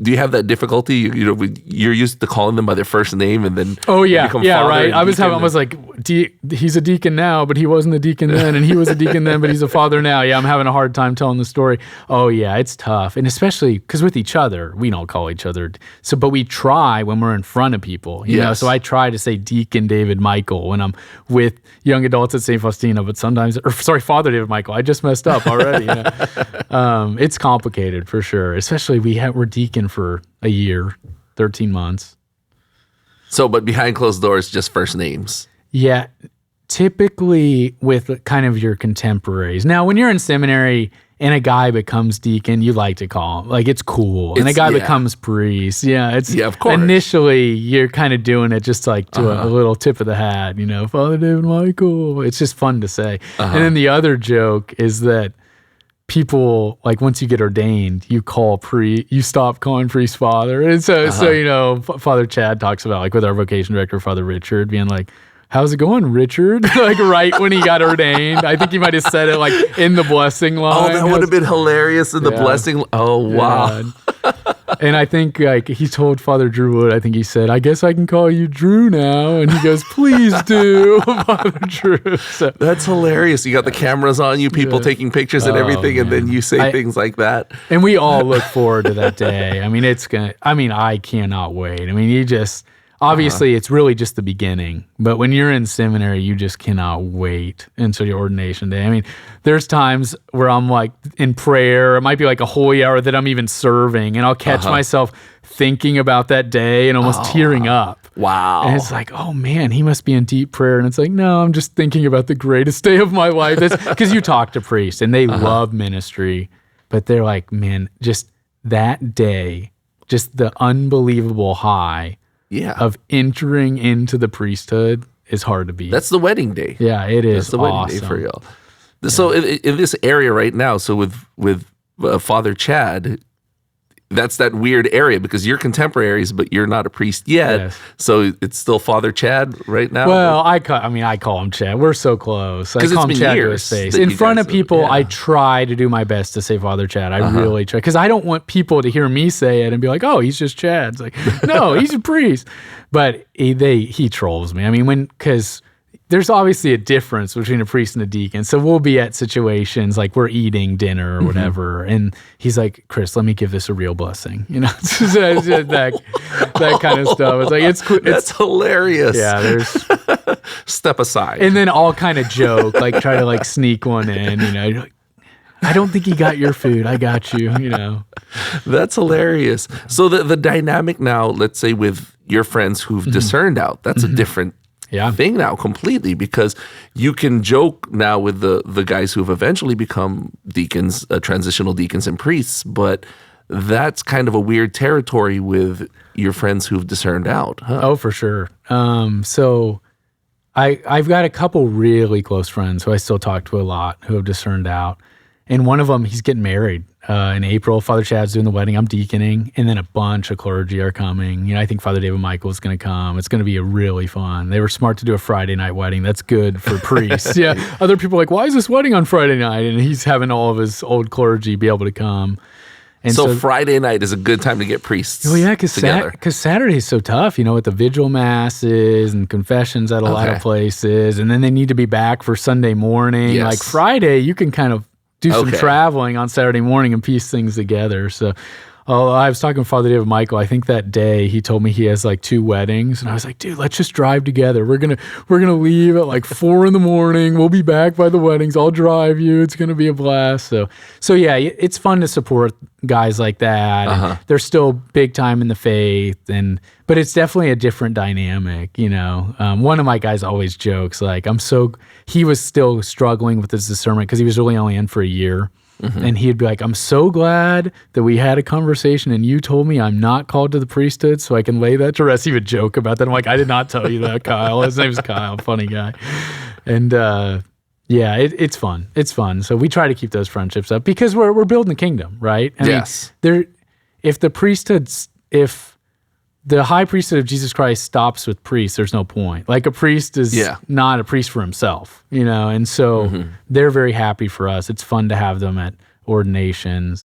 Do you have that difficulty? You're used to calling them by their first name, and then right. I was like, he's a deacon now, but he wasn't a deacon then, and he was a deacon then, but he's a father now. Yeah, I'm having a hard time telling the story. Oh yeah, it's tough, and especially because with each other, we don't call each other. So, but we try when we're in front of people, you know. So I try to say Deacon David Michael when I'm with young adults at St. Faustina, but sometimes, Father David Michael. I just messed up already. It's complicated for sure, especially we're deacon for a year, 13 months. So, but behind closed doors, just first names. Yeah, typically with kind of your contemporaries. Now, when you're in seminary and a guy becomes deacon, you like to call him, like it's cool. And a guy becomes priest. Yeah, of course. Initially, you're kind of doing it just like to a little tip of the hat, Father David Michael. It's just fun to say. And then the other joke is that people, like once you get ordained, you stop calling priest father. And so Father Chad talks about, like with our vocation director, Father Richard, being like, how's it going, Richard? Like right when he got ordained. I think he might have said it like in the blessing line. Oh, that would have been hilarious in the blessing. Oh, wow. And I think like he told Father Drew Wood, I think he said, I guess I can call you Drew now. And he goes, please do, Father Drew. So, that's hilarious. You got the cameras on you, people taking pictures and everything, and then you say things like that. And we all look forward to that day. I cannot wait. Obviously, it's really just the beginning. But when you're in seminary, you just cannot wait until your ordination day. There's times where I'm like in prayer. It might be like a holy hour that I'm even serving, and I'll catch myself thinking about that day and almost tearing up. Wow. And it's like, oh man, he must be in deep prayer. And it's like, no, I'm just thinking about the greatest day of my life. Because you talk to priests, and they love ministry. But they're like, man, just that day, just the unbelievable high of entering into the priesthood is hard to beat. That's the wedding day. Yeah, it is. That's the wedding day for y'all. Yeah. So in this area right now, so with Father Chad, that's that weird area because you're contemporaries, but you're not a priest yet. Yes. So it's still Father Chad right now? Well, I call him Chad. We're so close. I call him Chad to his face. In front of people, I try to do my best to say Father Chad. I really try. Because I don't want people to hear me say it and be like, oh, he's just Chad. It's like, no, he's a priest. But he trolls me. Because there's obviously a difference between a priest and a deacon. So we'll be at situations like we're eating dinner or whatever, and he's like, Chris, let me give this a real blessing. That kind of stuff. It's like, it's cool. That's hilarious. Yeah, there's... Step aside. And then I'll kind of joke, like try to like sneak one in, I don't think he got your food. I got you, That's hilarious. So the dynamic now, let's say with your friends who've discerned out, that's a different thing now completely, because you can joke now with the guys who've eventually become deacons, transitional deacons and priests, but that's kind of a weird territory with your friends who've discerned out. Huh? Oh, for sure. So I've got a couple really close friends who I still talk to a lot who have discerned out. And one of them, he's getting married in April. Father Chad's doing the wedding. I'm deaconing. And then a bunch of clergy are coming. I think Father David Michael is going to come. It's going to be really fun. They were smart to do a Friday night wedding. That's good for priests. Yeah. Other people are like, why is this wedding on Friday night? And he's having all of his old clergy be able to come. And so Friday night is a good time to get priests together. Because Saturday is so tough, with the vigil masses and confessions at a lot of places. And then they need to be back for Sunday morning. Yes. Like Friday, you can kind of do some traveling on Saturday morning and piece things together. So I was talking to Father David Michael. I think that day he told me he has like 2 weddings. And I was like, dude, let's just drive together. We're gonna leave at like 4 a.m. We'll be back by the weddings. I'll drive you. It's gonna be a blast. So yeah, it's fun to support guys like that. They're still big time in the faith, but it's definitely a different dynamic. One of my guys always jokes like, he was still struggling with his discernment because he was really only in for a year. And he'd be like, I'm so glad that we had a conversation and you told me I'm not called to the priesthood so I can lay that to rest. He would joke about that. I'm like, I did not tell you that, Kyle. His name's Kyle. Funny guy. And it's fun. It's fun. So we try to keep those friendships up because we're building the kingdom, right? Yes. If the high priesthood of Jesus Christ stops with priests, there's no point. Like a priest is not a priest for himself, and so they're very happy for us. It's fun to have them at ordinations.